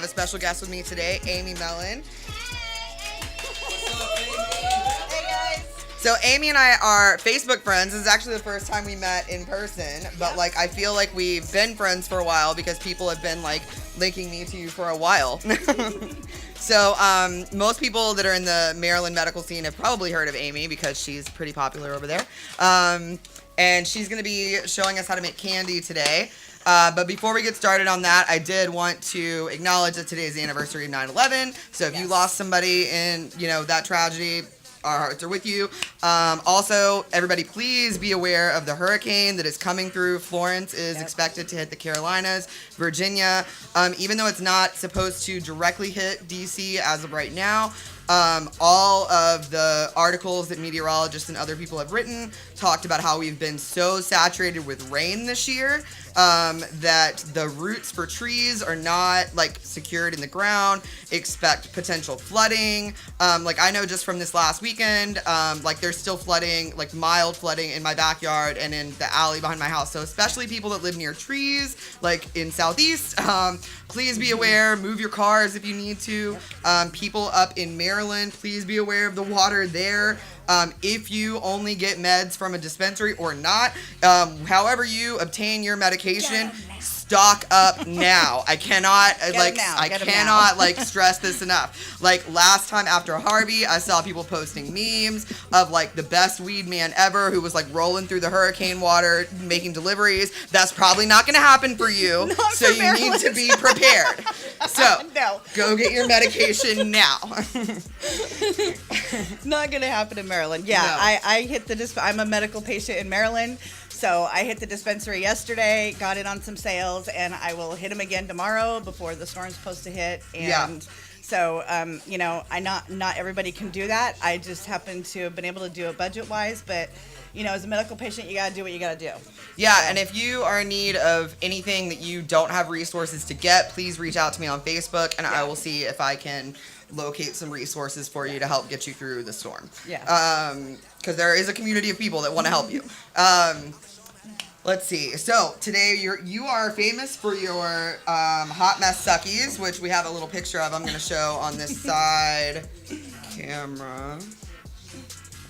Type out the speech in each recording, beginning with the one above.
a special guest with me today, Amy Mellon. So Amy and I are Facebook friends. This is actually the first time we met in person, but like I feel like we've been friends for a while because people have been like linking me to you for a while. So most people that are in the Maryland medical scene have probably heard of Amy because she's pretty popular over there. And she's going to be showing us how to make candy today. But before we get started on that, I did want to acknowledge that today is the anniversary of 9/11. So if you lost somebody in, that tragedy, our hearts are with you. Also, everybody, please be aware of the hurricane that is coming through. Florence is expected to hit the Carolinas, Virginia. Even though it's not supposed to directly hit D.C. as of right now, all of the articles that meteorologists and other people have written talked about how we've been so saturated with rain this year that the roots for trees are not secured in the ground. Expect potential flooding. I know just from this last weekend, there's still flooding, mild flooding in my backyard and in the alley behind my house. So especially people that live near trees, in Southeast, please be aware. Move your cars if you need to. People up in Maryland, please be aware of the water there. If you only get meds from a dispensary or not, however you obtain your medication, stock up now. I cannot, stress this enough. Last time after Harvey, I saw people posting memes of the best weed man ever who was rolling through the hurricane water, making deliveries. That's probably not going to happen for you. So you need to be prepared. So go get your medication now. Not going to happen in Maryland. Yeah, no. I hit I'm a medical patient in Maryland. So I hit the dispensary yesterday, got in on some sales, and I will hit them again tomorrow before the storm's supposed to hit. And so, not everybody can do that. I just happen to have been able to do it budget-wise, but, as a medical patient, you got to do what you got to do. Yeah, and if you are in need of anything that you don't have resources to get, please reach out to me on Facebook, and I will see if I can locate some resources for you to help get you through the storm. Yeah. Because there is a community of people that want to help you. Let's see. So today you are famous for your hot mess suckies, which we have a little picture of. I'm going to show on this side camera.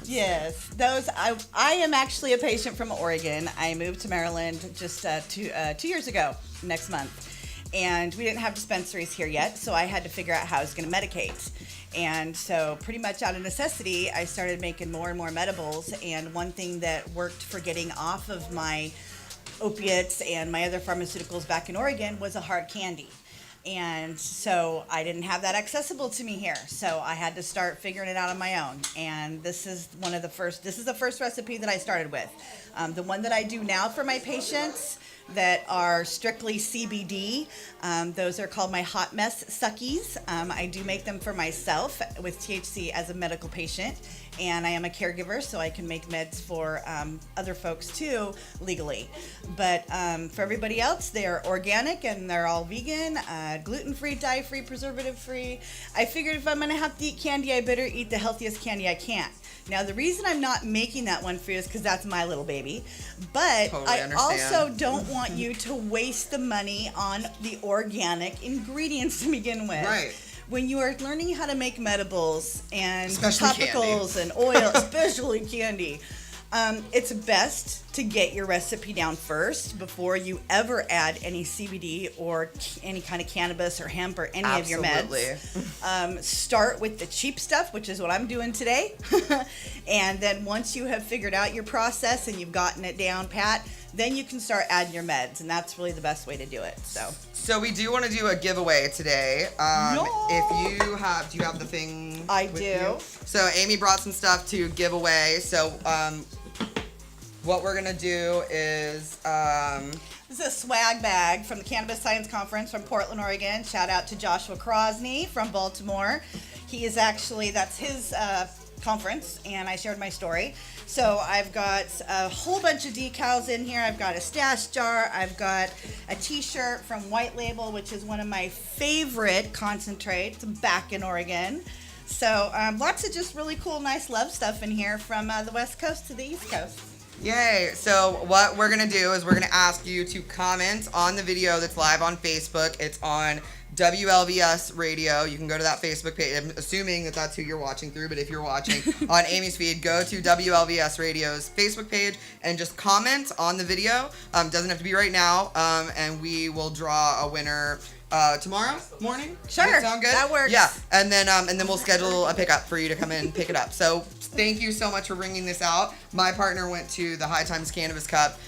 Yes, those. I am actually a patient from Oregon. I moved to Maryland just 2 years ago, next month. And we didn't have dispensaries here yet, so I had to figure out how I was going to medicate. And so pretty much out of necessity, I started making more and more medibles. And one thing that worked for getting off of my opiates and my other pharmaceuticals back in Oregon was a hard candy. And so I didn't have that accessible to me here. So I had to start figuring it out on my own. And this is the first recipe that I started with. The one that I do now for my patients that are strictly CBD. Those are called my hot mess suckies. I do make them for myself with THC as a medical patient, and I am a caregiver, so I can make meds for other folks too legally. But for everybody else, they are organic and they're all vegan, gluten-free, dye-free, preservative-free. I figured if I'm going to have to eat candy, I better eat the healthiest candy I can. Now, the reason I'm not making that one for you is because that's my little baby. But I also don't want you to waste the money on the organic ingredients to begin with. Right. When you are learning how to make medibles and especially topicals candy. And oil, especially candy, it's best to get your recipe down first before you ever add any CBD or any kind of cannabis or hemp or any of your meds. Start with the cheap stuff, which is what I'm doing today. And then once you have figured out your process and you've gotten it down pat, then you can start adding your meds, and that's really the best way to do it. So we do want to do a giveaway today. If you have, do you have the thing? I do. You? So Amy brought some stuff to give away. So what we're gonna do is this is a swag bag from the Cannabis Science Conference from Portland, Oregon. Shout out to Joshua Crosney from Baltimore. He is actually, that's his conference, and I shared my story. So I've got a whole bunch of decals in here. I've got a stash jar. I've got a t-shirt from White Label, which is one of my favorite concentrates back in Oregon. So lots of just really cool, nice love stuff in here from the West Coast to the East Coast. Yay! So what we're going to do is we're going to ask you to comment on the video that's live on Facebook. It's on WLVS Radio. You can go to that Facebook page. I'm assuming that that's who you're watching through, but if you're watching on Amy's feed, go to WLVS Radio's Facebook page and just comment on the video. Doesn't have to be right now, and we will draw a winner tomorrow morning. Sure. Does that sound good? That works. Yeah, and then we'll schedule a pickup for you to come in and pick it up. So thank you so much for bringing this out. My partner went to the High Times Cannabis Cup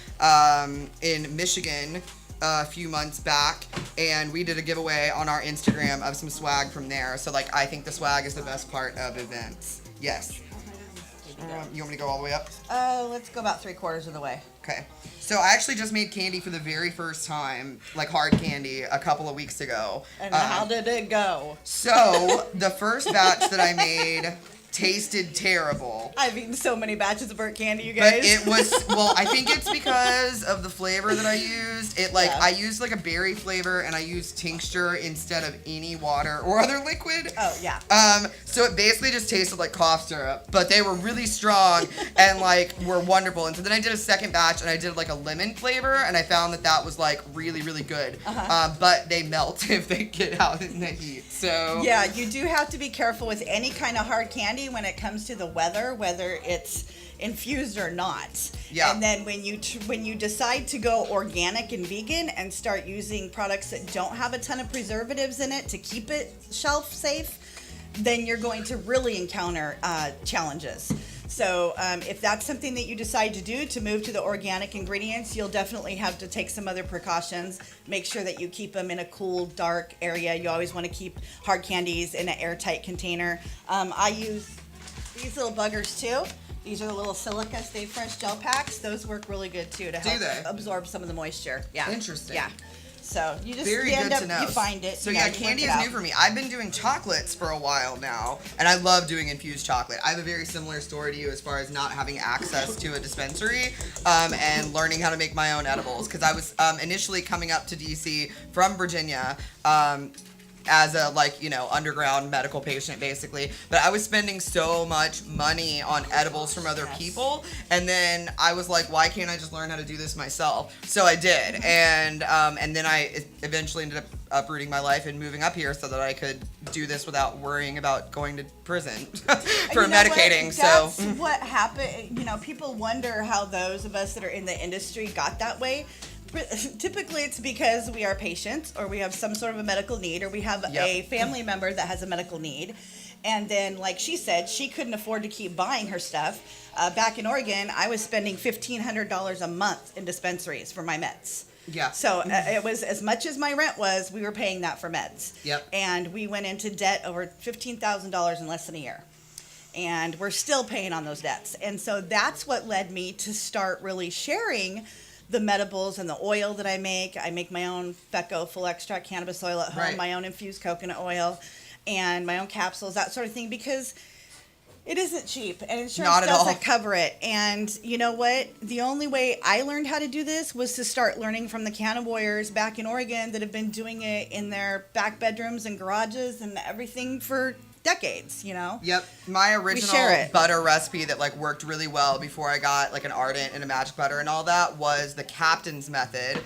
in Michigan a few months back, and we did a giveaway on our Instagram of some swag from there. So like, I think the swag is the best part of events. Yes. You want me to go all the way up? Let's go about 3/4 of the way. Okay. So I actually just made candy for the very first time, like hard candy, a couple of weeks ago. And how did it go? So the first batch that I made tasted terrible. I've eaten so many batches of burnt candy, you But guys. it was, well, I think it's because of the flavor that I used. I used like a berry flavor, and I used tincture instead of any water or other liquid. Oh, yeah. So it basically just tasted like cough syrup, but they were really strong and like were wonderful. And so then I did a second batch, and I did like a lemon flavor, and I found that was like really, really good. But they melt if they get out in the heat. So yeah, you do have to be careful with any kind of hard candy when it comes to the weather, whether it's infused or not. Yeah. And then when you decide to go organic and vegan and start using products that don't have a ton of preservatives in it to keep it shelf safe, then you're going to really encounter challenges. So if that's something that you decide to do, to move to the organic ingredients, you'll definitely have to take some other precautions. Make sure that you keep them in a cool, dark area. You always want to keep hard candies in an airtight container. I use these little buggers too. These are the little silica Stay Fresh gel packs. Those work really good too to help absorb some of the moisture. Yeah. Interesting. Yeah. So you just Very you good end up, to know. you find it. So you yeah, know, you candy work is it new out. for me. I've been doing chocolates for a while now, and I love doing infused chocolate. I have a very similar story to you as far as not having access to a dispensary and learning how to make my own edibles, because I was initially coming up to DC from Virginia. As a underground medical patient basically, but I was spending so much money on edibles from other people, and then I was like, why can't I just learn how to do this myself? So I did, and then I eventually ended up uprooting my life and moving up here so that I could do this without worrying about going to prison for medicating. That's what happened. People wonder how those of us that are in the industry got that way. Typically it's because we are patients, or we have some sort of a medical need, or we have a family member that has a medical need. And then, like she said, she couldn't afford to keep buying her stuff. Back in Oregon, I was spending $1,500 a month in dispensaries for my meds. Yeah. So it was as much as my rent was, we were paying that for meds. Yep. And we went into debt over $15,000 in less than a year. And we're still paying on those debts. And so that's what led me to start really sharing the medibles and the oil that I make. I make my own FECO full extract cannabis oil at home, my own infused coconut oil, and my own capsules, that sort of thing, because it isn't cheap, and insurance doesn't cover it. And you know what? The only way I learned how to do this was to start learning from the canna warriors back in Oregon that have been doing it in their back bedrooms and garages and everything for decades, Yep. My original butter recipe that worked really well before I got an Ardent and a Magic Butter and all that was the Captain's Method.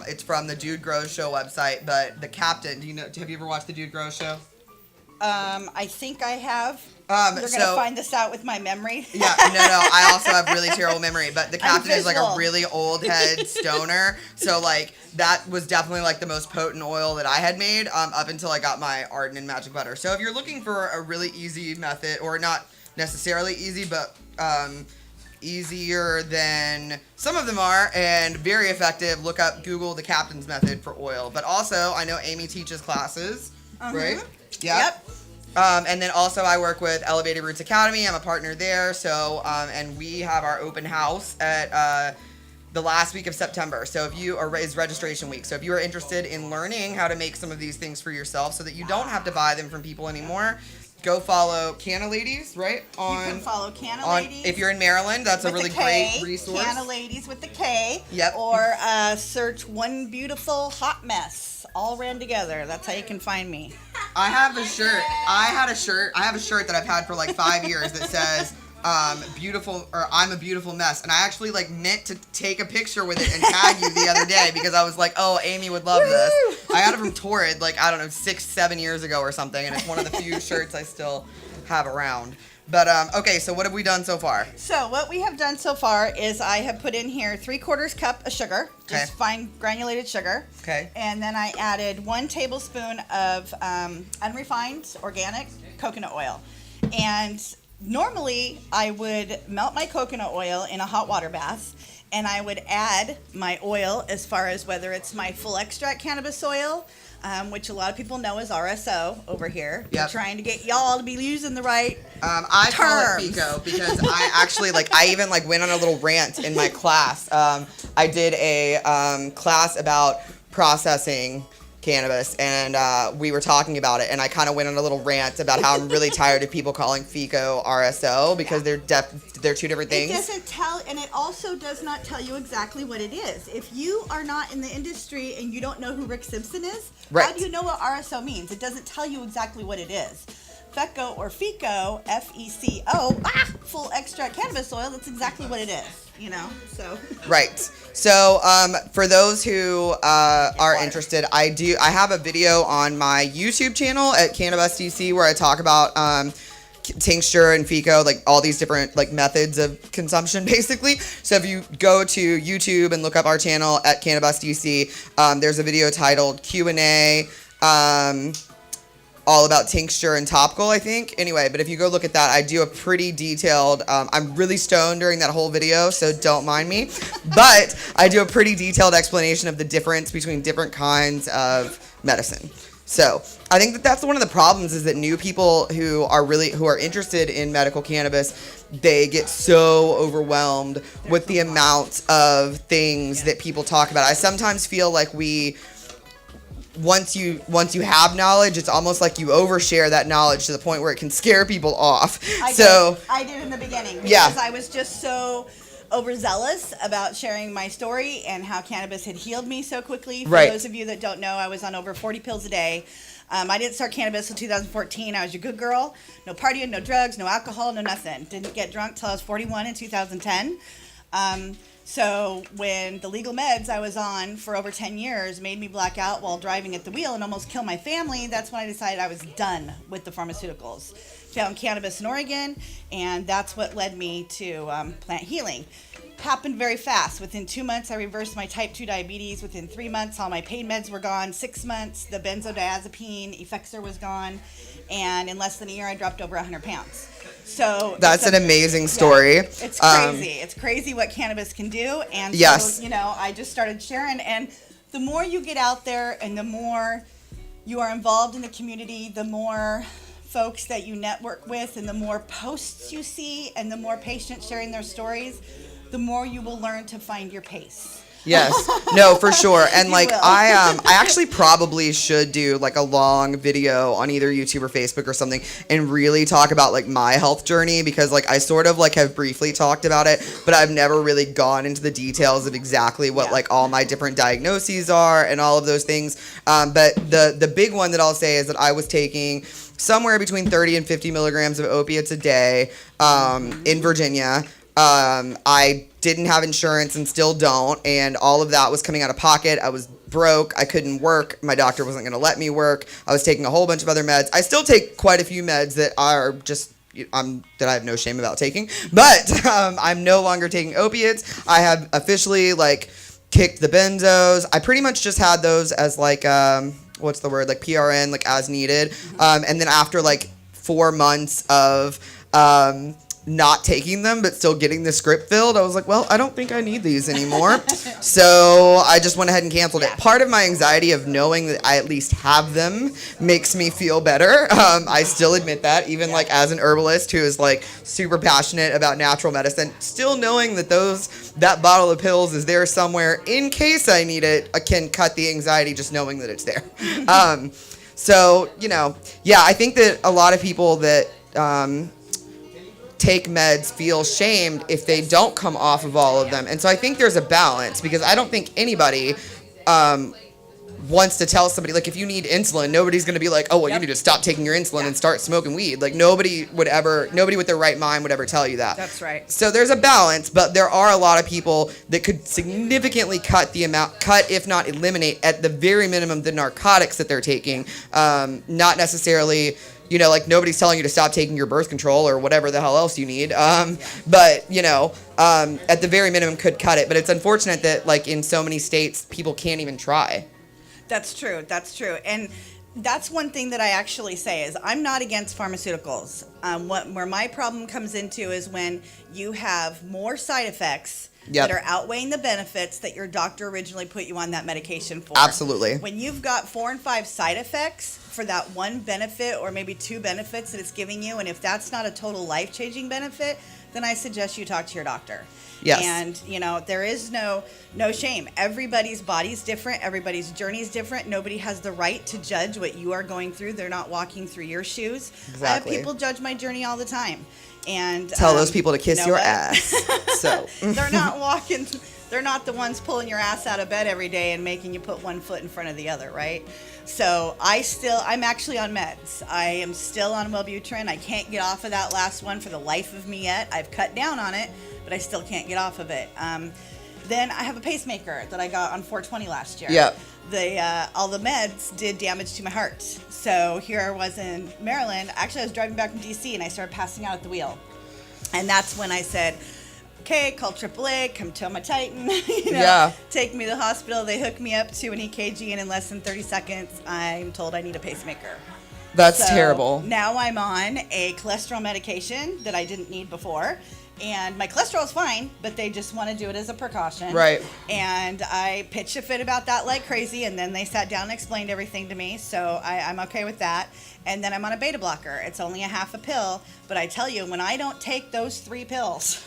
It's from the Dude Grows Show website, but the Captain, have you ever watched the Dude Grows Show? I think I have. You're going to find this out with my memory. Yeah, no, I also have really terrible memory, but the Captain is a really old head stoner, so that was definitely the most potent oil that I had made up until I got my Ardent and Magic Butter. So if you're looking for a really easy method, or not necessarily easy, but easier than some of them are and very effective, Google the Captain's Method for oil. But also, I know Amy teaches classes, right? Yep. And then also I work with Elevated Roots Academy. I'm a partner there. So, and we have our open house at the last week of September. So is registration week. So if you are interested in learning how to make some of these things for yourself so that you don't have to buy them from people anymore, go follow Canna Ladies, right? You can follow Canna Ladies. If you're in Maryland, that's a really great resource. Canna Ladies with the K. Yep. Or search One Beautiful Hot Mess. All ran together. That's how you can find me. I have a shirt. I have a shirt that I've had for 5 years that says beautiful, or I'm a beautiful mess, and I actually like meant to take a picture with it and tag you the other day because I was like, oh, Amy would love this. I got it from Torrid like, I don't know, 6-7 years ago or something, and it's one of the few shirts I still have around. But okay, so what have we done so far? So what we have done so far is I have put in here 3/4 cup of sugar, just fine granulated sugar. Okay. And then I added 1 tablespoon of unrefined organic coconut oil. And normally I would melt my coconut oil in a hot water bath, and I would add my oil as far as whether it's my full extract cannabis oil, which a lot of people know as RSO over here. Yep. We're trying to get y'all to be using the right I call it terms. FICO because I actually I even went on a little rant in my class. I did a class about processing cannabis, and we were talking about it, and I kind of went on a little rant about how I'm really tired of people calling FICO RSO because they're two different things. It doesn't tell, and it also does not tell you exactly what it is. If you are not in the industry and you don't know who Rick Simpson is, how do you know what RSO means? It doesn't tell you exactly what it is. FECO or FICO, FECO, full extract cannabis oil, that's exactly what it is, so. Right. So for those who are interested, I have a video on my YouTube channel at Cannabis DC where I talk about tincture and FICO, all these different methods of consumption basically. So if you go to YouTube and look up our channel at Cannabis DC, there's a video titled Q&A, all about tincture and topical, I think. Anyway, but if you go look at that, I do a pretty detailed, I'm really stoned during that whole video, so don't mind me. But I do a pretty detailed explanation of the difference between different kinds of medicine. So I think that's one of the problems is that new people who are interested in medical cannabis, they get so overwhelmed with the amount of things that people talk about. I sometimes feel like once you have knowledge, it's almost like you overshare that knowledge to the point where it can scare people off. I did in the beginning because I was just so overzealous about sharing my story and how cannabis had healed me so quickly. For those of you that don't know, I was on over 40 pills a day. I didn't start cannabis until 2014. I was your good girl. No partying, no drugs, no alcohol, no nothing. Didn't get drunk till I was 41 in 2010. So when the legal meds I was on for over 10 years made me black out while driving at the wheel and almost kill my family, that's when I decided I was done with the pharmaceuticals. Found cannabis in Oregon, and that's what led me to plant healing. Happened very fast. Within 2 months, I reversed my type 2 diabetes. Within 3 months, all my pain meds were gone. 6 months, the benzodiazepine Effexor was gone. And in less than a year, I dropped over 100 pounds. So that's an amazing story. Yeah, it's crazy. It's crazy what cannabis can do. And so, I just started sharing. And the more you get out there and the more you are involved in the community, the more folks that you network with and the more posts you see and the more patients sharing their stories, the more you will learn to find your pace. Yes. No, for sure. And I actually probably should do a long video on either YouTube or Facebook or something and really talk about my health journey because I sort of have briefly talked about it, but I've never really gone into the details of exactly what all my different diagnoses are and all of those things. But the big one that I'll say is that I was taking somewhere between 30 and 50 milligrams of opiates a day in Virginia. I didn't have insurance and still don't, and all of that was coming out of pocket. I was broke. I couldn't work. My doctor wasn't going to let me work. I was taking a whole bunch of other meds. I still take quite a few meds that are just that I have no shame about taking, but I'm no longer taking opiates. I have officially kicked the benzos. I pretty much just had those as what's the word, PRN, as needed. And then after 4 months of not taking them but still getting the script filled, I was like, well, I don't think I need these anymore. So I just went ahead and canceled it. Part of my anxiety of knowing that I at least have them makes me feel better. I still admit that, even as an herbalist who is super passionate about natural medicine, still knowing that that bottle of pills is there somewhere in case I need it, I can cut the anxiety just knowing that it's there. So, I think that a lot of people that take meds feel shamed if they don't come off of all of them. And so I think there's a balance because I don't think anybody wants to tell somebody, like, if you need insulin, nobody's going to be like, oh, well, you need to stop taking your insulin and start smoking weed. Like, nobody with their right mind would ever tell you that. That's right. So there's a balance, but there are a lot of people that could significantly cut, if not eliminate, at the very minimum, the narcotics that they're taking. Not necessarily, like, nobody's telling you to stop taking your birth control or whatever the hell else you need. But, at the very minimum could cut it. But it's unfortunate that, like, in so many states, people can't even try. That's true. And that's one thing that I actually say is I'm not against pharmaceuticals. Where my problem comes into is when you have more side effects that are outweighing the benefits that your doctor originally put you on that medication for. Absolutely. When you've got 4 and 5 side effects for that one benefit or maybe 2 benefits that it's giving you, and if that's not a total life-changing benefit, then I suggest you talk to your doctor. Yes. And, there is no shame. Everybody's body's different. Everybody's journey is different. Nobody has the right to judge what you are going through. They're not walking through your shoes. Exactly. I have people judge my journey all the time. And tell those people to kiss your ass. So they're not the ones pulling your ass out of bed every day and making you put one foot in front of the other, right? So I'm actually on meds. I am still on Wellbutrin. I can't get off of that last one for the life of me yet. I've cut down on it, but I still can't get off of it. Then I have a pacemaker that I got on 420 last year. Yep. All the meds did damage to my heart. So here I was in Maryland. Actually, I was driving back from DC and I started passing out at the wheel. And that's when I said, okay, call AAA, come tow my Titan, take me to the hospital. They hook me up to an EKG, and in less than 30 seconds, I'm told I need a pacemaker. That's terrible. Now I'm on a cholesterol medication that I didn't need before. And my cholesterol is fine, but they just want to do it as a precaution. Right. And I pitched a fit about that like crazy, and then they sat down and explained everything to me, so I'm okay with that. And then I'm on a beta blocker. It's only a half a pill, but I tell you, when I don't take those 3 pills,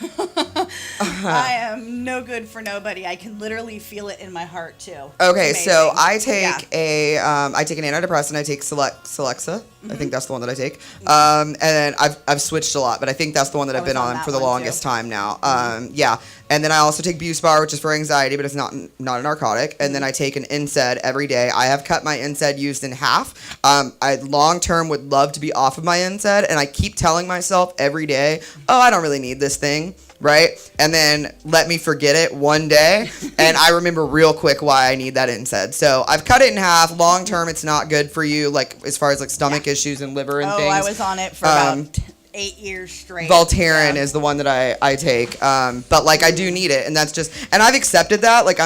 I am no good for nobody. I can literally feel it in my heart, too. Okay, so I take an antidepressant. I take Celexa. I think that's the one that I take. And then I've switched a lot, but I think that's the one that I've been on for the longest time now. And then I also take Buspar, which is for anxiety, but it's not a narcotic. And then I take an NSAID every day. I have cut my NSAID use in half. I long-term would love to be off of my NSAID, and I keep telling myself every day, oh, I don't really need this thing, right? And then let me forget it one day, and I remember real quick why I need that NSAID. So I've cut it in half. Long-term, it's not good for you, like as far as like stomach issues and liver and things. I was on it for about 8 years straight. Voltaren is the one that I take. But like I do need it, and that's just, and I've accepted that. Like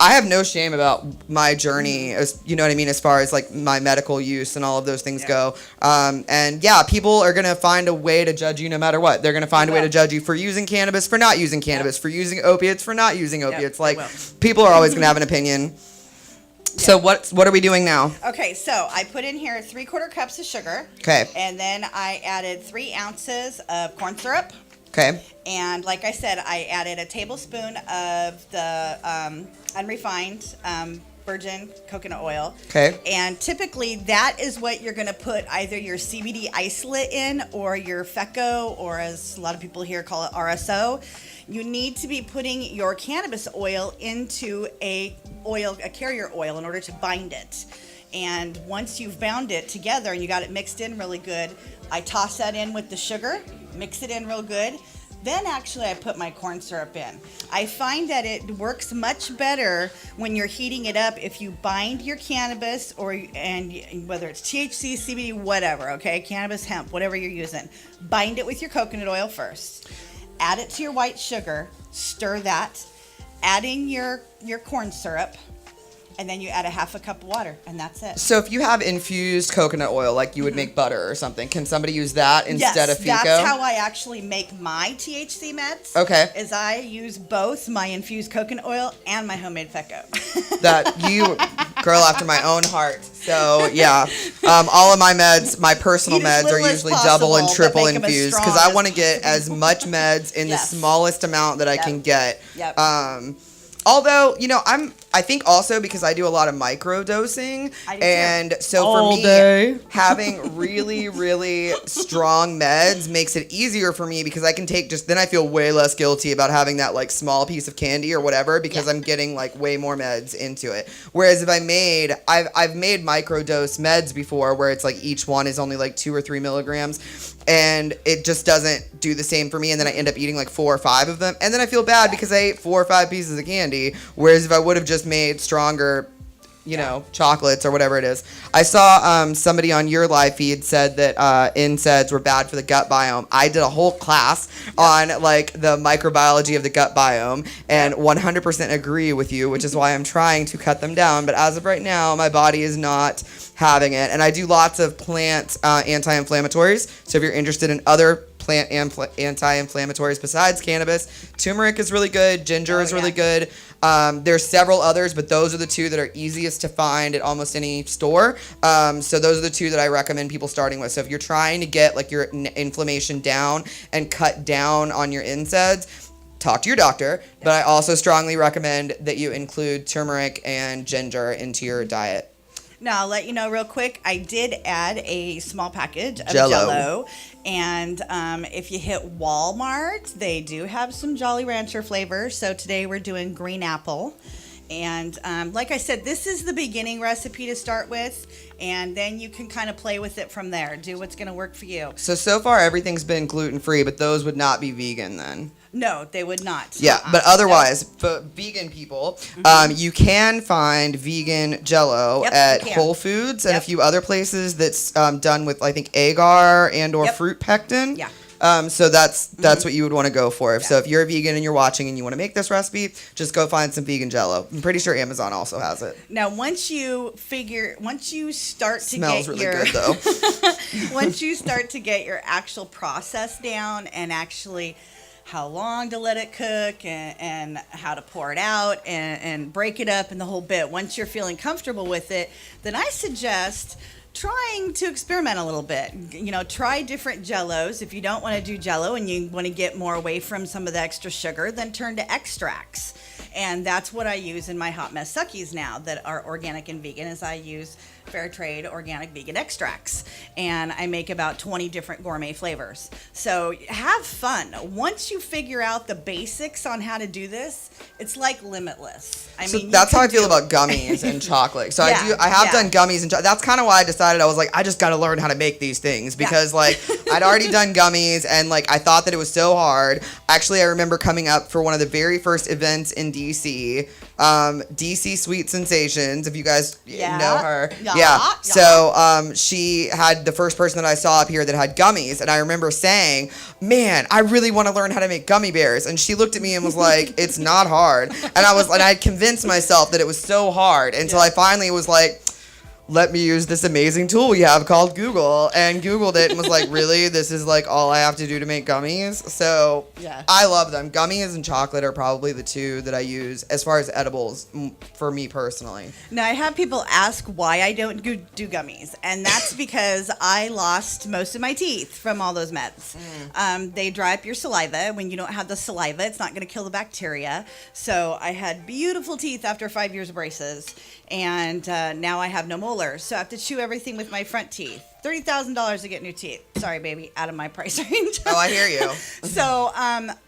I have no shame about my journey, as you know what I mean, as far as like my medical use and all of those things go. And people are going to find a way to judge you no matter what. They're going to find a way to judge you for using cannabis, for not using cannabis, for using opiates, for not using opiates. Like people are always going to have an opinion. So what are we doing now? Okay, so I put in here 3/4 cups of sugar. Okay. And then I added 3 ounces of corn syrup. Okay. And like I said, I added a tablespoon of the unrefined virgin coconut oil. Okay. And typically that is what you're going to put either your CBD isolate in or your FECO, or as a lot of people here call it, RSO. You need to be putting your cannabis oil into a carrier oil in order to bind it. And once you've bound it together and you got it mixed in really good, I toss that in with the sugar, mix it in real good. Then actually I put my corn syrup in. I find that it works much better when you're heating it up if you bind your cannabis, and whether it's THC, CBD, whatever, okay, cannabis, hemp, whatever you're using. Bind it with your coconut oil first. Add it to your white sugar, stir that, adding your corn syrup, and then you add a half a cup of water, and that's it. So if you have infused coconut oil, like you would make butter or something, can somebody use that instead of FECO? Yes, that's how I actually make my THC meds. Okay. Is I use both my infused coconut oil and my homemade FECO. That you, girl after my own heart. So yeah, all of my meds, my personal meds are usually double and triple infused because I want to get as much meds in the smallest amount that I can get. Yep. Although, I think also because I do a lot of micro dosing, and so All for me, day. having really, really strong meds makes it easier for me because I can take then I feel way less guilty about having that like small piece of candy or whatever because I'm getting like way more meds into it. Whereas if I've made microdose meds before where it's like each one is only like 2 or 3 milligrams, and it just doesn't do the same for me, and then I end up eating like 4 or 5 of them, and then I feel bad because I ate 4 or 5 pieces of candy, whereas if I would have just made stronger, you know, chocolates or whatever it is. I saw somebody on your live feed said that NSAIDs were bad for the gut biome. I did a whole class on like the microbiology of the gut biome and 100% agree with you, which is why I'm trying to cut them down. But as of right now, my body is not having it. And I do lots of plant anti-inflammatories. So if you're interested in other plant anti-inflammatories besides cannabis, turmeric is really good, ginger is really good. There's several others, but those are the 2 that are easiest to find at almost any store. So those are the 2 that I recommend people starting with. So if you're trying to get like your inflammation down and cut down on your NSAIDs, talk to your doctor. But I also strongly recommend that you include turmeric and ginger into your diet. Now, I'll let you know real quick, I did add a small package of Jell-O. And if you hit Walmart, they do have some Jolly Rancher flavors. So today we're doing green apple. And like I said, this is the beginning recipe to start with. And then you can kind of play with it from there. Do what's going to work for you. So far everything's been gluten-free, but those would not be vegan then. No, they would not. Yeah, but otherwise, for vegan people, you can find vegan Jell-O at Whole Foods and a few other places that's done with, I think, agar and or fruit pectin. Yeah. So that's what you would want to go for. So if you're a vegan and you're watching and you want to make this recipe, just go find some vegan Jell-O. I'm pretty sure Amazon also has it. Now, once you start to Smells get really your good though. once you start to get your actual process down and actually how long to let it cook and how to pour it out and break it up and the whole bit. Once you're feeling comfortable with it, then I suggest trying to experiment a little bit. You know, try different Jell-Os. If you don't want to do Jell-O and you want to get more away from some of the extra sugar, then turn to extracts. And that's what I use in my hot mess suckies now that are organic and vegan, is I use fair trade organic vegan extracts, and I make about 20 different gourmet flavors. So have fun. Once you figure out the basics on how to do this, it's like limitless. I mean, that's how I feel about gummies and chocolate. So I have done gummies and that's kind of why I decided I was like, I just got to learn how to make these things because like I'd already done gummies and like I thought that it was so hard. Actually, I remember coming up for one of the very first events in DC, DC Sweet Sensations, if you guys know her. Yeah. So she had the first person that I saw up here that had gummies, and I remember saying, man, I really want to learn how to make gummy bears. And she looked at me and was like, it's not hard. And I had convinced myself that it was so hard until I finally was like, let me use this amazing tool we have called Google, and Googled it and was like, really? This is like all I have to do to make gummies? So I love them. Gummies and chocolate are probably the 2 that I use as far as edibles for me personally. Now, I have people ask why I don't do gummies, and that's because I lost most of my teeth from all those meds. They dry up your saliva. When you don't have the saliva, it's not going to kill the bacteria. So I had beautiful teeth after 5 years of braces, and now I have no molars. So I have to chew everything with my front teeth. $30,000 to get new teeth. Sorry, baby, out of my price range. Oh, I hear you. So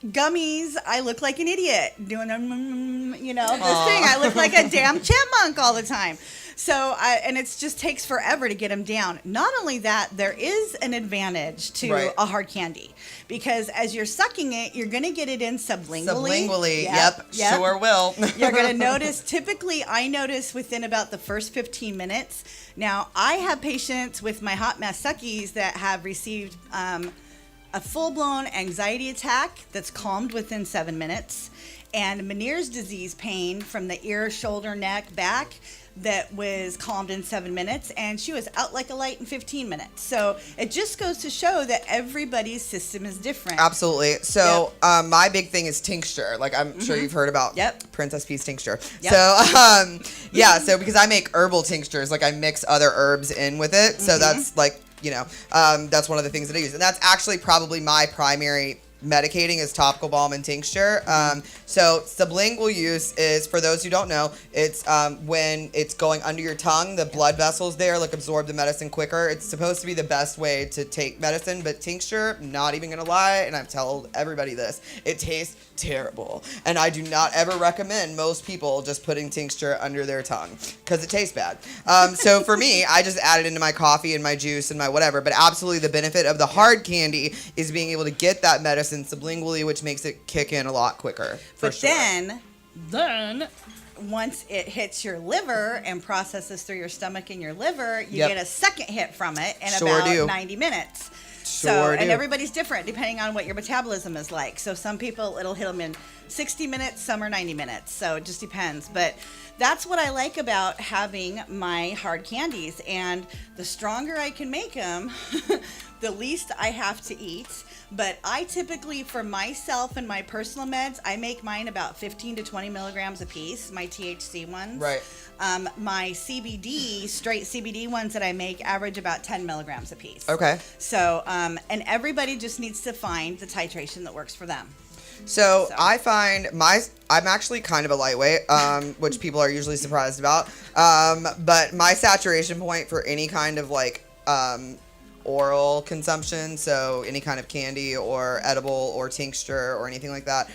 gummies, I look like an idiot doing this thing. I look like a damn chipmunk all the time. So, and it just takes forever to get them down. Not only that, there is an advantage to a hard candy because as you're sucking it, you're going to get it in sublingually. Sublingually, yep. Sure will. You're going to notice, typically I notice within about the first 15 minutes. Now, I have patients with my hot mess suckies that have received a full-blown anxiety attack that's calmed within 7 minutes, and Meniere's disease pain from the ear, shoulder, neck, back that was calmed in 7 minutes, and she was out like a light in 15 minutes. So it just goes to show that everybody's system is different. Absolutely. So my big thing is tincture. Like I'm sure you've heard about Princess Peach tincture. So so because I make herbal tinctures, like I mix other herbs in with it. So that's like, that's one of the things that I use. And that's actually probably my primary medicating is topical balm and tincture. So sublingual use is, for those who don't know, it's when it's going under your tongue, the blood vessels there like absorb the medicine quicker. It's supposed to be the best way to take medicine, but tincture, not even gonna lie, and I've told everybody this, it tastes terrible. And I do not ever recommend most people just putting tincture under their tongue because it tastes bad. So for me, I just add it into my coffee and my juice and my whatever. But absolutely the benefit of the hard candy is being able to get that medicine sublingually, which makes it kick in a lot quicker. But then once it hits your liver and processes through your stomach and your liver, you get a second hit from it in about 90 minutes. And everybody's different depending on what your metabolism is like. So some people, it'll hit them in 60 minutes, some are 90 minutes. So it just depends. But that's what I like about having my hard candies. And the stronger I can make them, the least I have to eat. But I typically, for myself and my personal meds, I make mine about 15 to 20 milligrams a piece, my THC ones. Right. My CBD, straight CBD ones that I make average about 10 milligrams a piece. Okay. So, and everybody just needs to find the titration that works for them. So I find I'm actually kind of a lightweight, which people are usually surprised about. But my saturation point for any kind of like, oral consumption, so any kind of candy or edible or tincture or anything like that,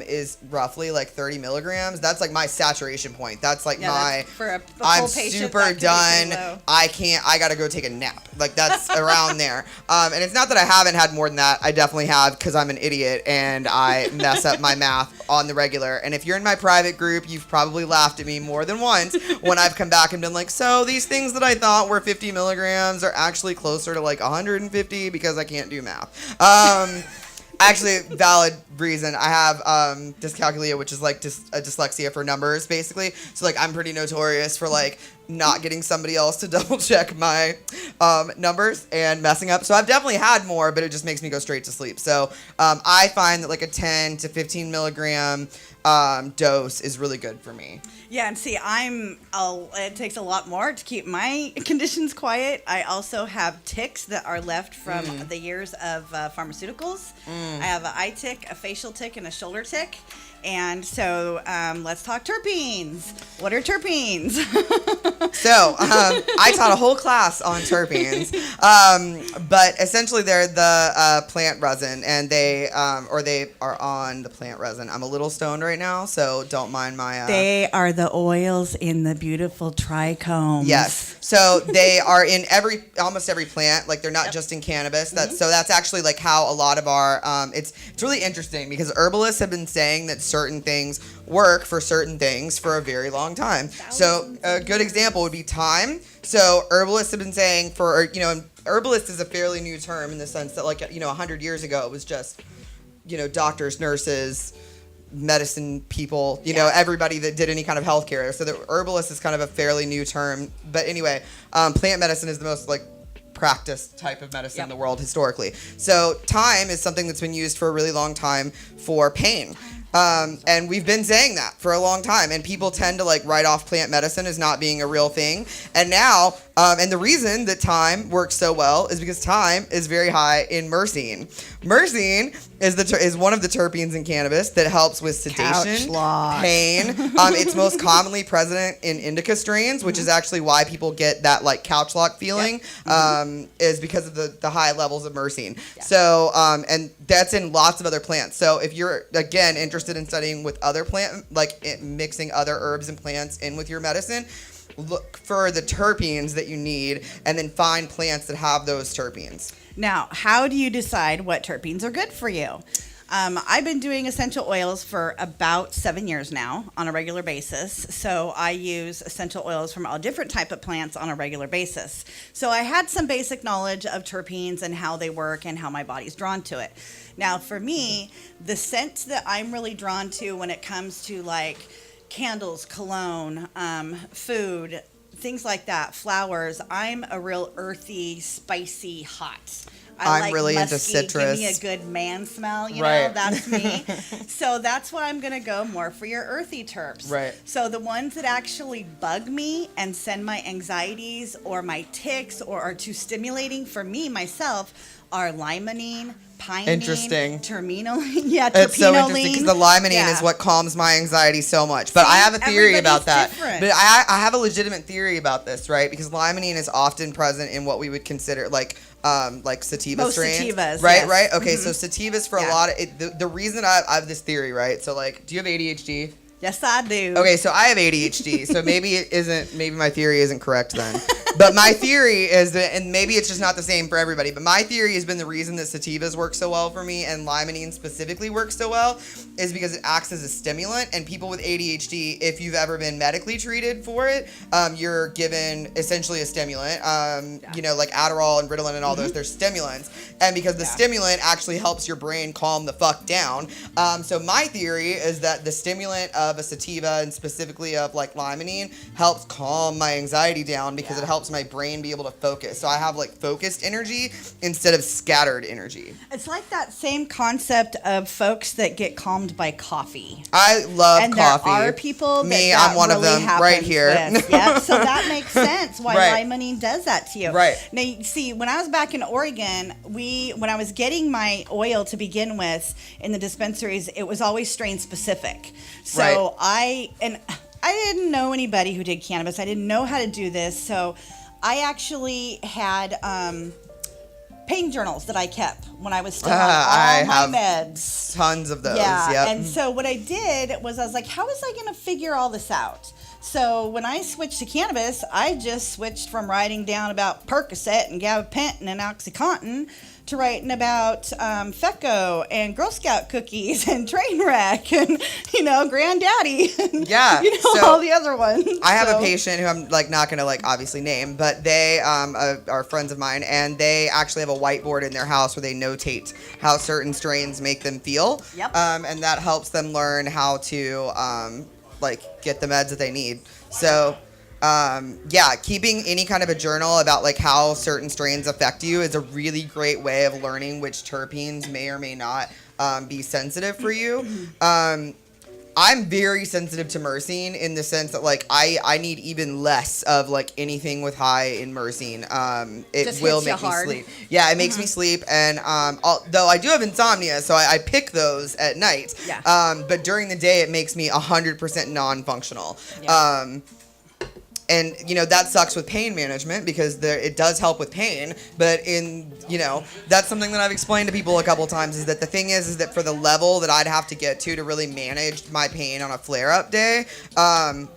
is roughly like 30 milligrams. That's like my saturation point. That's like I'm super done. I gotta go take a nap. Like that's around there. And it's not that I haven't had more than that. I definitely have, because I'm an idiot and I mess up my math on the regular. And if you're in my private group, you've probably laughed at me more than once when I've come back and been like, so these things that I thought were 50 milligrams are actually closer to like 150 because I can't do math. Actually, valid reason. I have dyscalculia, which is like a dyslexia for numbers, basically. So like I'm pretty notorious for like not getting somebody else to double check my numbers and messing up. So I've definitely had more, but it just makes me go straight to sleep. So I find that like a 10 to 15 milligram dose is really good for me. Yeah, and see, it takes a lot more to keep my conditions quiet. I also have tics that are left from the years of pharmaceuticals. I have an eye tic, a facial tic, and a shoulder tic. And so let's talk terpenes. What are terpenes? So I taught a whole class on terpenes, but essentially they're the plant resin, and they are on the plant resin. I'm a little stoned right now, so don't mind my... They are the oils in the beautiful trichomes. Yes. So they are in almost every plant. Like they're not just in cannabis. So that's actually like how a lot of our... It's really interesting because herbalists have been saying that certain things work for certain things for a very long time. So a good example would be thyme. So herbalists have been saying herbalist is a fairly new term in the sense that 100 years ago it was just, doctors, nurses, medicine people, everybody that did any kind of healthcare. So the herbalist is kind of a fairly new term. But anyway, plant medicine is the most practiced type of medicine in the world historically. So thyme is something that's been used for a really long time for pain. And we've been saying that for a long time, and people tend to write off plant medicine as not being a real thing. And now, and the reason that thyme works so well is because thyme is very high in myrcene. Myrcene is one of the terpenes in cannabis that helps with sedation, pain. It's most commonly present in indica strains, which is actually why people get that couch lock feeling, is because of the high levels of myrcene. So, and that's in lots of other plants. So if you're, again, interested in studying with other mixing other herbs and plants in with your medicine, look for the terpenes that you need and then find plants that have those terpenes. Now, how do you decide what terpenes are good for you? I've been doing essential oils for about 7 years now on a regular basis. So I use essential oils from all different type of plants on a regular basis. So I had some basic knowledge of terpenes and how they work and how my body's drawn to it. Now, for me, the scent that I'm really drawn to when it comes to candles, cologne, food, things like that, flowers, I'm a real earthy, spicy, hot. I'm really musky, into citrus. Give me a good man smell, you know, that's me. So that's why I'm going to go more for your earthy terps. Right. So the ones that actually bug me and send my anxieties or my tics or are too stimulating for me, myself, are limonene, pinene, Interesting. terminolene. Yeah, It's so interesting because the terpinolene. limonene is what calms my anxiety so much. But I have a theory about that. Different. But I have a legitimate theory about this, right? Because limonene is often present in what we would consider like sativa Most strains. sativas, Right, yes. right? Okay, so sativas for a Yeah. lot of the reason I have this theory, right? So like, do you have ADHD? Yes, I do. Okay, so I have ADHD, so maybe my theory isn't correct then. But my theory is that, and maybe it's just not the same for everybody, but my theory has been the reason that sativas work so well for me and limonene specifically works so well is because it acts as a stimulant, and people with ADHD, if you've ever been medically treated for it, you're given essentially a stimulant, you know, like Adderall and Ritalin and all those, they're stimulants, and because the stimulant actually helps your brain calm the fuck down, so my theory is that the stimulant of a sativa and specifically of like limonene helps calm my anxiety down because it helps my brain be able to focus. So I have like focused energy instead of scattered energy. It's like that same concept of folks that get calmed by coffee. I love and coffee. There are people Me, that I'm one really of them right here. Yeah, so that makes sense why Right. limonene does that to you. Right. Now, you see, when I was back in Oregon, when I was getting my oil to begin with in the dispensaries, it was always strain specific. So I didn't know anybody who did cannabis. I didn't know how to do this. So I actually had pain journals that I kept when I was still on all my meds. Tons of those. Yeah, Yep. and so what I did was I was like, how was I going to figure all this out? So when I switched to cannabis, I just switched from writing down about Percocet and gabapentin and OxyContin to writing about Fecco and Girl Scout cookies and Trainwreck and, you know, Granddaddy and, Yeah, you know, so all the other ones. I have a patient who I'm like not gonna like obviously name, but they are friends of mine, and they actually have a whiteboard in their house where they notate how certain strains make them feel. Yep. And that helps them learn how to like get the meds that they need. So keeping any kind of a journal about like how certain strains affect you is a really great way of learning which terpenes may or may not be sensitive for you. I'm very sensitive to myrcene in the sense that like I need even less of like anything with high in myrcene. It Just will hits you make me hard. sleep. Yeah, it makes me sleep, and though I do have insomnia, so I pick those at night. Yeah. But during the day, it makes me 100% non-functional. Yeah. And, you know, that sucks with pain management because it does help with pain. But that's something that I've explained to people a couple times is that the thing is that for the level that I'd have to get to really manage my pain on a flare-up day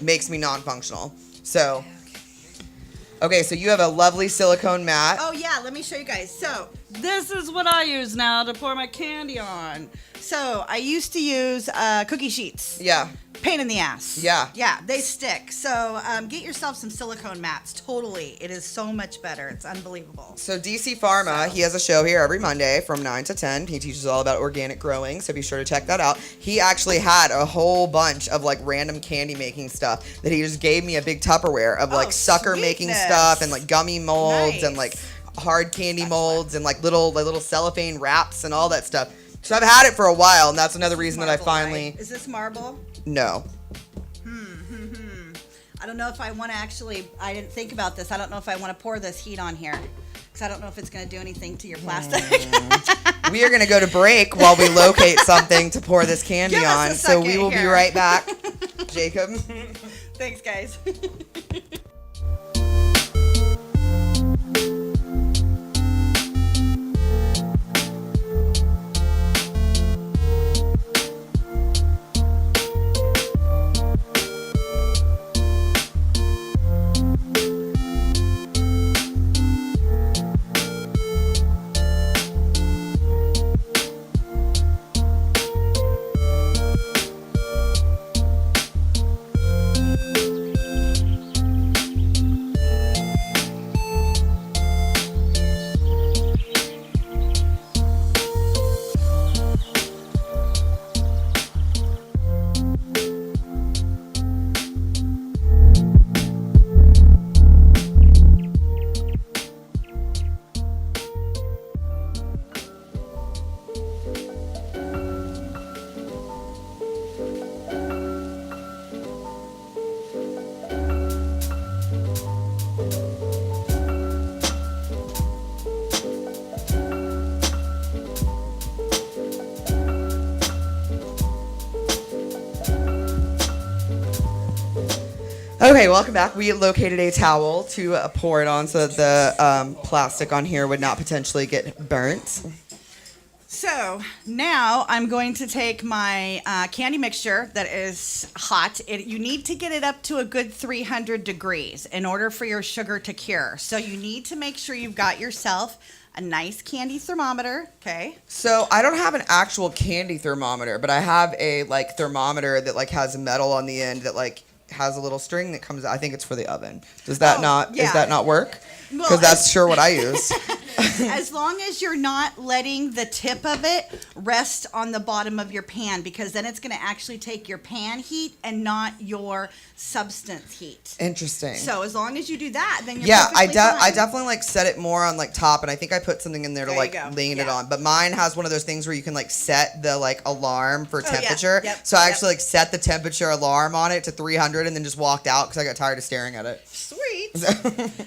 makes me non-functional. So, okay, so you have a lovely silicone mat. Oh, yeah, let me show you guys. So this is what I use now to pour my candy on. So I used to use cookie sheets. Yeah. Pain in the ass. Yeah. Yeah, they stick. So get yourself some silicone mats. Totally. It is so much better. It's unbelievable. So DC Pharma, he has a show here every Monday from 9 to 10. He teaches all about organic growing, so be sure to check that out. He actually had a whole bunch of like random candy making stuff that he just gave me a big Tupperware of like sucker making sweetness. stuff and like gummy molds Nice. and like hard candy molds and like little cellophane wraps and all that stuff. So I've had it for a while, and that's another reason that I Marble, finally... right? Is this marble? No. I don't know if I want to actually... I didn't think about this. I don't know if I want to pour this heat on here. Because I don't know if it's going to do anything to your plastic. We are going to go to break while we locate something to pour this candy Give us on. a So we second will be here. right back. Jacob. Thanks, guys. Okay, welcome back. We located a towel to pour it on so that the plastic on here would not potentially get burnt. So now I'm going to take my candy mixture that is hot. You need to get it up to a good 300 degrees in order for your sugar to cure. So you need to make sure you've got yourself a nice candy thermometer, okay? So I don't have an actual candy thermometer, but I have a like thermometer that like has metal on the end that like has a little string that comes out. I think it's for the oven. Does that does that not work? Because Well, that's sure what I use. As long as you're not letting the tip of it rest on the bottom of your pan, because then it's going to actually take your pan heat and not your substance heat. Interesting. So as long as you do that, then you're I perfectly fine. I definitely like set it more on like top, and I think I put something in there to There you like go. lean it Yeah. on. But mine has one of those things where you can like set the like alarm for Oh, yeah. temperature. Yep. So I Yep. actually like set the temperature alarm on it to 300 and then just walked out because I got tired of staring at it. Sweet.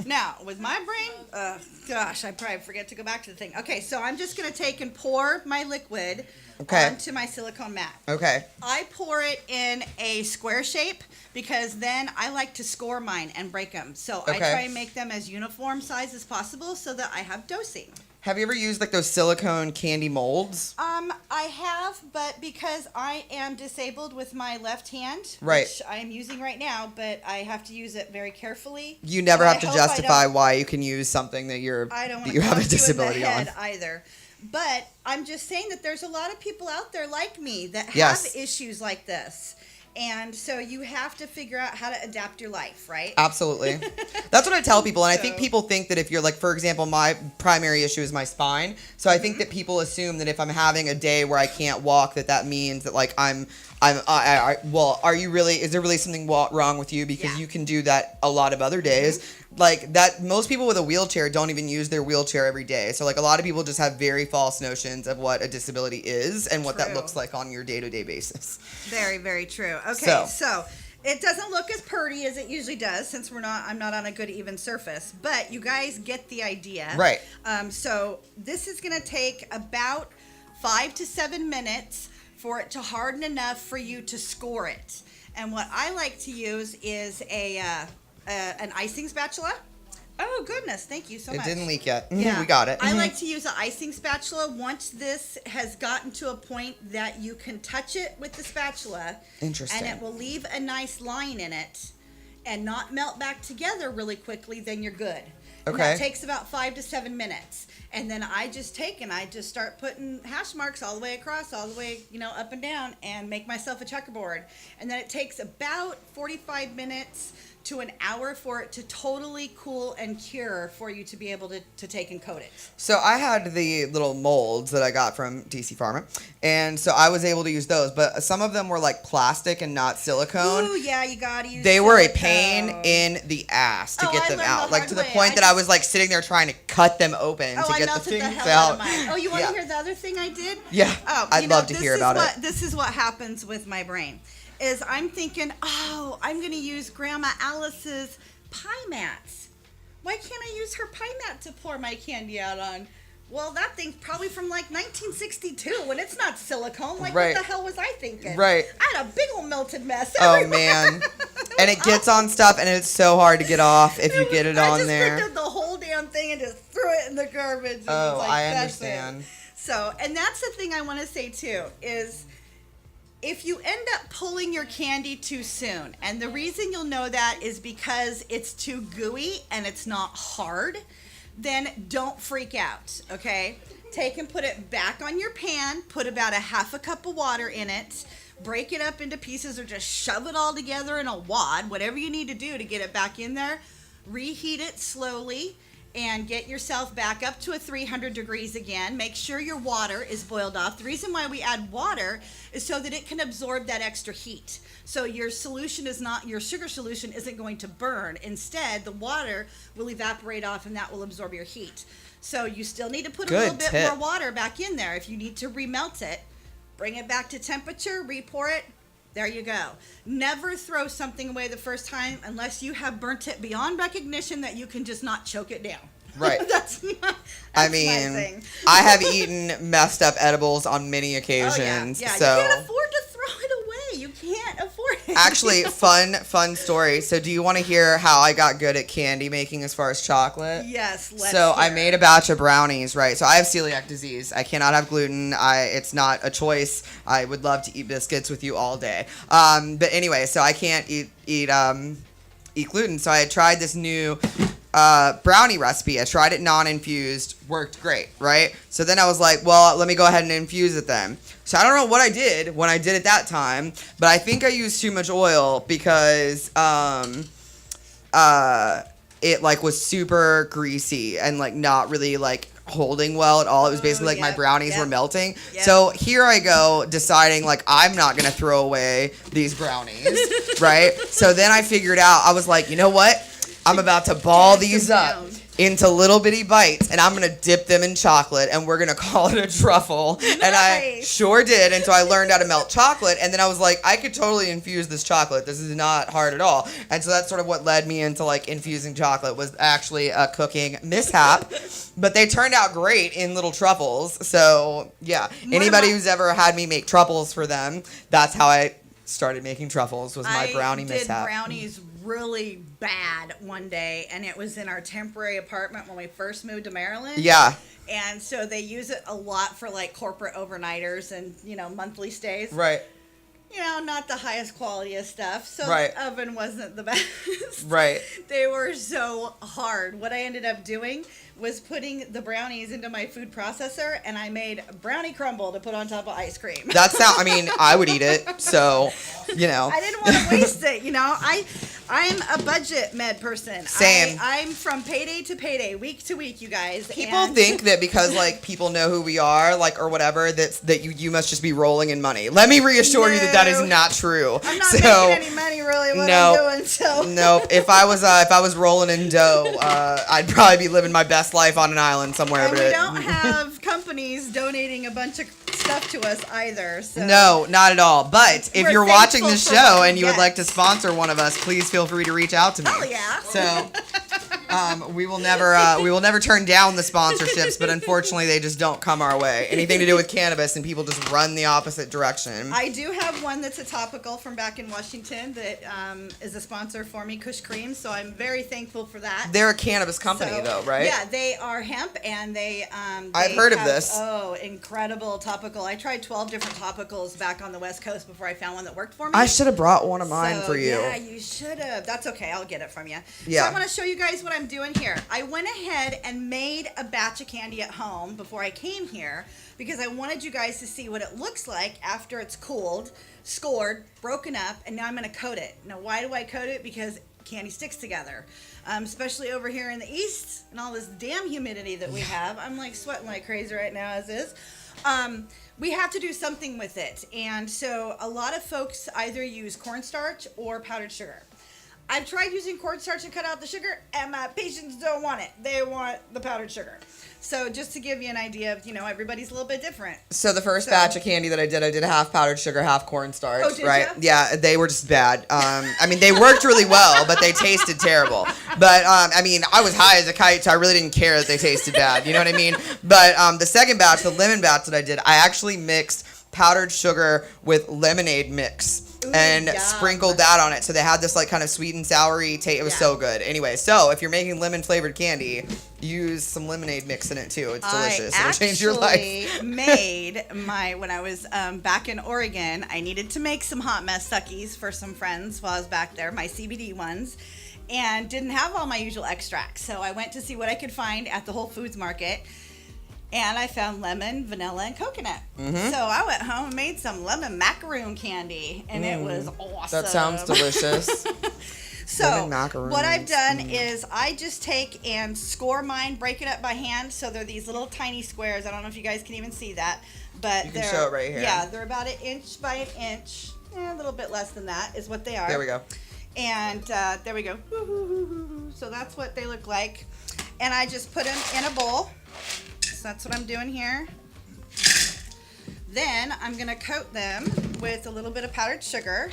Now, with my brain, gosh, I probably forget to go back to the thing. Okay, so I'm just going to take and pour my liquid onto my silicone mat. Okay. I pour it in a square shape because then I like to score mine and break them. So I try and make them as uniform size as possible so that I have dosing. Have you ever used like those silicone candy molds? I have, but because I am disabled with my left hand, Right. which I am using right now, but I have to use it very carefully. You never So have I to hope I justify don't- why you can use something that I don't want you to have a punch you in the disability on. head either. But I'm just saying that there's a lot of people out there like me that have Yes. issues like this. And so you have to figure out how to adapt your life, right? Absolutely. That's what I tell people. And I think So- people think that if you're like, for example, my primary issue is my spine. So I think that people assume that if I'm having a day where I can't walk, that means that like well, are you really, is there really something wrong with you? Because Yeah. you can do that a lot of other days. Like that, most people with a wheelchair don't even use their wheelchair every day. So like a lot of people just have very false notions of what a disability is and what that True. looks like on your day-to-day basis. Very, very true. Okay, So- so it doesn't look as purty as it usually does since I'm not on a good even surface, but you guys get the idea. Right. So this is going to take about 5 to 7 minutes for it to harden enough for you to score it. And what I like to use is an icing spatula. Oh goodness, thank you so It much. didn't leak yet. Yeah. We got it. I like to use an icing spatula once this has gotten to a point that you can touch it with the spatula. Interesting. And it will leave a nice line in it and not melt back together really quickly, then you're good. And Okay. that takes about 5 to 7 minutes. And then I just start putting hash marks all the way across, all the way, up and down, and make myself a checkerboard. And then it takes about 45 minutes to an hour for it to totally cool and cure for you to be able to take and coat it. So I had the little molds that I got from DC Pharma, and so I was able to use those, but some of them were like plastic and not silicone. Ooh, yeah, you gotta use They were a silicone. pain in the ass to Oh, get I them learned out, the like hard to the way. point I that I just- was like sitting there trying to cut them open Oh, to I get the melted the things hell out out. of mine. Oh, you want to Yeah. hear the other thing I did? Yeah, Oh, I'd love to hear about it. This is what happens with my brain. Is I'm thinking, oh, I'm going to use Grandma Alice's pie mats. Why can't I use her pie mat to pour my candy out on? Well, that thing's probably from like 1962 when it's not silicone. Like, Right. what the hell was I thinking? Right. I had a big old melted mess. Oh everywhere. man, and it gets on stuff, and it's so hard to get off if you get it I on just there. picked up the whole damn thing and just threw it in the garbage. And Oh, was like, I "That's it." understand. So, and that's the thing I want to say too is if you end up pulling your candy too soon, and the reason you'll know that is because it's too gooey and it's not hard, then don't freak out, okay? Take and put it back on your pan, put about a half a cup of water in it, break it up into pieces or just shove it all together in a wad, whatever you need to do to get it back in there. Reheat it slowly and get yourself back up to a 300 degrees again. Make sure your water is boiled off. The reason why we add water is so that it can absorb that extra heat. So your sugar solution isn't going to burn. Instead, the water will evaporate off and that will absorb your heat. So you still need to put a little bit more water back in there. If you need to remelt it, bring it back to temperature, re-pour it. There you go. Never throw something away the first time unless you have burnt it beyond recognition that you can just not choke it down. Right. That's I my mean, thing. I have eaten messed up edibles on many occasions. Oh, yeah. So You can't afford to throw it away. You can't afford Actually, fun story. So do you want to hear how I got good at candy making as far as chocolate? Yes, let's So I hear made it. a batch of brownies, right? So I have celiac disease. I cannot have gluten. It's not a choice. I would love to eat biscuits with you all day. But anyway, so I can't eat gluten. So I had tried this new brownie recipe. I tried it non-infused, worked great, right? So then I was like, well, let me go ahead and infuse it then. So I don't know what I did when I did it that time, but I think I used too much oil because it like was super greasy and like not really like holding well at all. It was basically like my brownies were melting. Yep. So here I go deciding like I'm not gonna throw away these brownies, right? So then I figured out, I was like, you know what? I'm about to ball these up into little bitty bites, and I'm gonna dip them in chocolate, and we're gonna call it a truffle. Nice. And I sure did. And so I learned how to melt chocolate, and then I was like, I could totally infuse this chocolate. This is not hard at all. And so that's sort of what led me into like infusing chocolate, was actually a cooking mishap. But they turned out great in little truffles. So yeah, anybody who's ever had me make truffles for them, that's how I started making truffles, was my brownie mishap. I did brownies really bad one day, and it was in our temporary apartment when we first moved to Maryland. Yeah. And so they use it a lot for like corporate overnighters and, you know, monthly stays. Right. You know, not the highest quality of stuff. So Right. the oven wasn't the best. Right. They were so hard. What I ended up doing was putting the brownies into my food processor, and I made brownie crumble to put on top of ice cream. I mean, I would eat it, so, you know. I didn't want to waste it, you know. I'm a budget med person. Same. I'm from payday to payday, week to week, you guys. People think that because, like, people know who we are, like, or whatever, that you must just be rolling in money. Let me reassure you that is not true. I'm not making any money, really, what I'm doing, so. No, if I was rolling in dough, I'd probably be living my best life on an island somewhere. And we don't have companies donating a bunch of stuff to us either. So. No, not at all. But if you're watching the show and you would Yes. like to sponsor one of us, please feel free to reach out to me. Oh yeah. So we will never turn down the sponsorships, but unfortunately they just don't come our way. Anything to do with cannabis, and people just run the opposite direction. I do have one that's a topical from back in Washington that is a sponsor for me, Kush Cream. So I'm very thankful for that. They're a cannabis company, though, right? Yeah, they are hemp, and they I've heard of this. Oh, incredible topical! I tried 12 different topicals back on the West Coast before I found one that worked for me. I should have brought one of mine for you. Yeah, you should have. That's okay. I'll get it from you. Yeah. So I want to show you guys what I'm doing here. I went ahead and made a batch of candy at home before I came here because I wanted you guys to see what it looks like after it's cooled, scored, broken up, and now I'm going to coat it. Now, why do I coat it? Because candy sticks together, especially over here in the East and all this damn humidity that we have. I'm like sweating like crazy right now as is. We have to do something with it. And so a lot of folks either use cornstarch or powdered sugar. I've tried using cornstarch to cut out the sugar, and my patients don't want it. They want the powdered sugar. So just to give you an idea of, you know, everybody's a little bit different. So the first batch of candy that I did half powdered sugar, half cornstarch, Oh, did right? ya? Yeah, they were just bad. I mean, they worked really well, but they tasted terrible. But, I mean, I was high as a kite, so I really didn't care that they tasted bad. You know what I mean? But the second batch, the lemon batch that I did, I actually mixed powdered sugar with lemonade mix. And yum. sprinkled that on it, so they had this like kind of sweet and soury taste. It was so good. Anyway, so if you're making lemon flavored candy, use some lemonade mix in it too. It's delicious. It'll change your life. I made when I was back in Oregon, I needed to make some hot mess suckies for some friends while I was back there, my CBD ones, and didn't have all my usual extracts. So I went to see what I could find at the Whole Foods Market. And I found lemon, vanilla, and coconut. Mm-hmm. So I went home and made some lemon macaroon candy, and it was awesome. That sounds delicious. So what I've done is I just take and score mine, break it up by hand. So they're these little tiny squares. I don't know if you guys can even see that, but you can show it right here. Yeah, they're about 1 inch by 1 inch. A little bit less than that is what they are. There we go. And there we go. So that's what they look like. And I just put them in a bowl. So that's what I'm doing here. Then I'm going to coat them with a little bit of powdered sugar.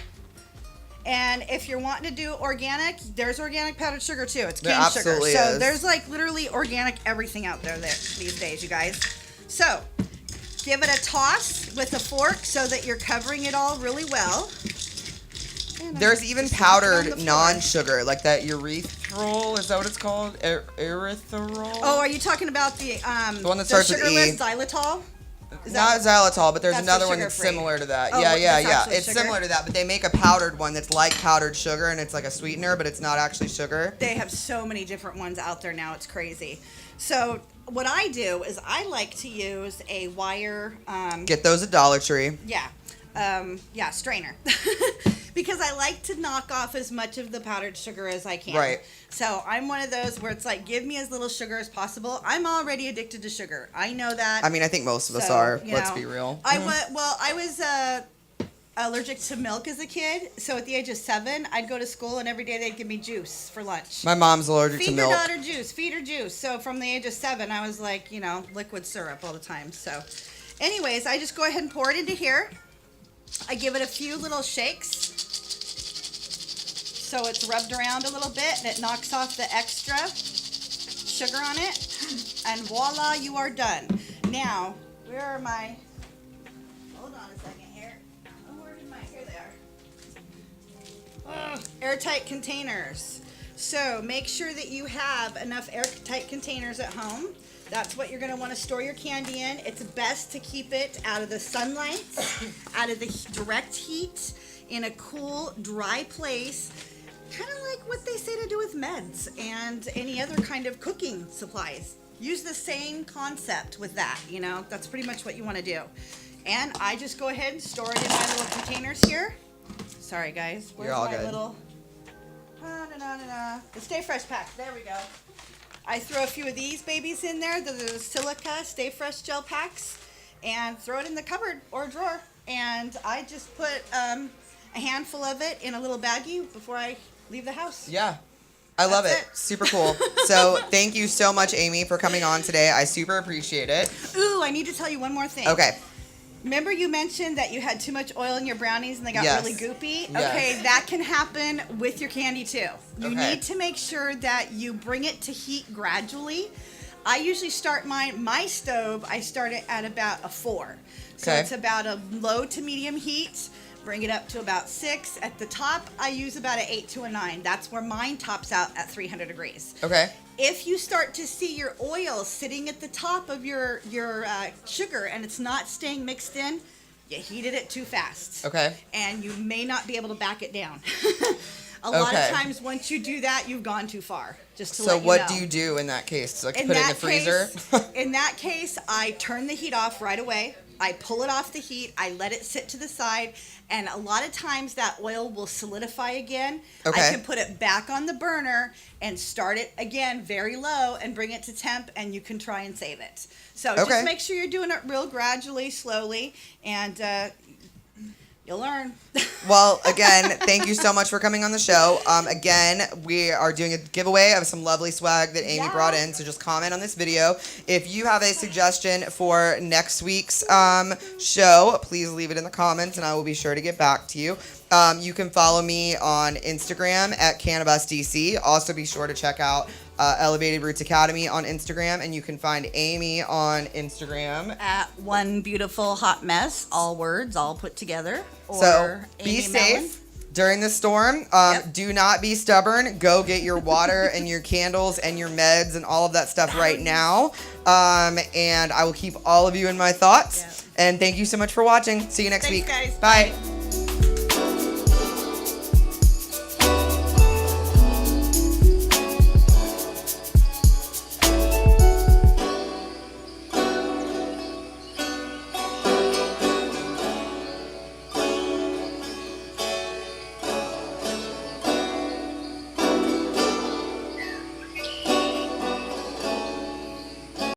And if you're wanting to do organic, there's organic powdered sugar too. It's cane sugar. So there's like literally organic everything out there these days, you guys. So give it a toss with a fork so that you're covering it all really well. There's even Just knocked it on the powdered floor. non-sugar, like that erythritol. Is that what it's called? Erythritol? Oh, are you talking about the one that starts with sugarless E. xylitol? Is Not xylitol, but there's that's another the one that's sugar-free. similar to that. Oh, yeah. that's actually It's sugar? similar to that, but they make a powdered one that's like powdered sugar, and it's like a sweetener, but it's not actually sugar. They have so many different ones out there now. It's crazy. So what I do is I like to use a wire. Get those at Dollar Tree. Strainer. Because I like to knock off as much of the powdered sugar as I can. Right. So I'm one of those where it's like, give me as little sugar as possible. I'm already addicted to sugar. I know that. I mean, I think most of us So, are. you Let's know, be real. I was allergic to milk as a kid. So at the age of 7, I'd go to school and every day they'd give me juice for lunch. My mom's allergic to Feed milk. your daughter juice. Feed her juice. So from the age of 7, I was like, liquid syrup all the time. So anyways, I just go ahead and pour it into here. I give it a few little shakes so it's rubbed around a little bit and it knocks off the extra sugar on it, and voila, you are done. Now, where are my, hold on a second here. Oh, where did my, here they are. Airtight containers. So make sure that you have enough airtight containers at home. That's what you're going to want to store your candy in. It's best to keep it out of the sunlight, out of the direct heat, in a cool, dry place, kind of like what they say to do with meds and any other kind of cooking supplies. Use the same concept with that, That's pretty much what you want to do. And I just go ahead and store it in my little containers here. Sorry, guys. Where's You're all my good. little... The Stay Fresh pack. There we go. I throw a few of these babies in there, the silica Stay Fresh gel packs, and throw it in the cupboard or drawer. And I just put a handful of it in a little baggie before I leave the house. Yeah. I love That's it. it. Super cool. So thank you so much, Amy, for coming on today. I super appreciate it. Ooh, I need to tell you one more thing. Okay. Remember you mentioned that you had too much oil in your brownies and they got Yes. really goopy? Yes. Okay, that can happen with your candy too. You Okay. need to make sure that you bring it to heat gradually. I usually start my stove, I start it at about a 4. So Okay. it's about a low to medium heat. Bring it up to about 6. At the top, I use about an 8 to a 9. That's where mine tops out at 300 degrees. Okay. If you start to see your oil sitting at the top of your sugar and it's not staying mixed in, you heated it too fast. Okay. And you may not be able to back it down. A lot of times, once you do that, you've gone too far. Just to So let you know. what do you do in that case? Like put it in the freezer? In that case, I turn the heat off right away. I pull it off the heat. I let it sit to the side. And a lot of times that oil will solidify again. Okay. I can put it back on the burner and start it again very low and bring it to temp, and you can try and save it. So Okay. just make sure you're doing it real gradually, slowly, and you'll learn. Well, again, thank you so much for coming on the show. Again, we are doing a giveaway of some lovely swag that Amy Yeah. brought in, so just comment on this video. If you have a suggestion for next week's show, please leave it in the comments, and I will be sure to get back to you. You can follow me on Instagram at CannabisDC. Also, be sure to check out Elevated Roots Academy on Instagram, and you can find Amy on Instagram. At One Beautiful Hot Mess, all words, all put together. Or So be Amy safe Mellon. during the storm. Yep. Do not be stubborn. Go get your water and your candles and your meds and all of that stuff right now. And I will keep all of you in my thoughts. Yep. And thank you so much for watching. See you next Thanks, week. guys. Bye. Bye.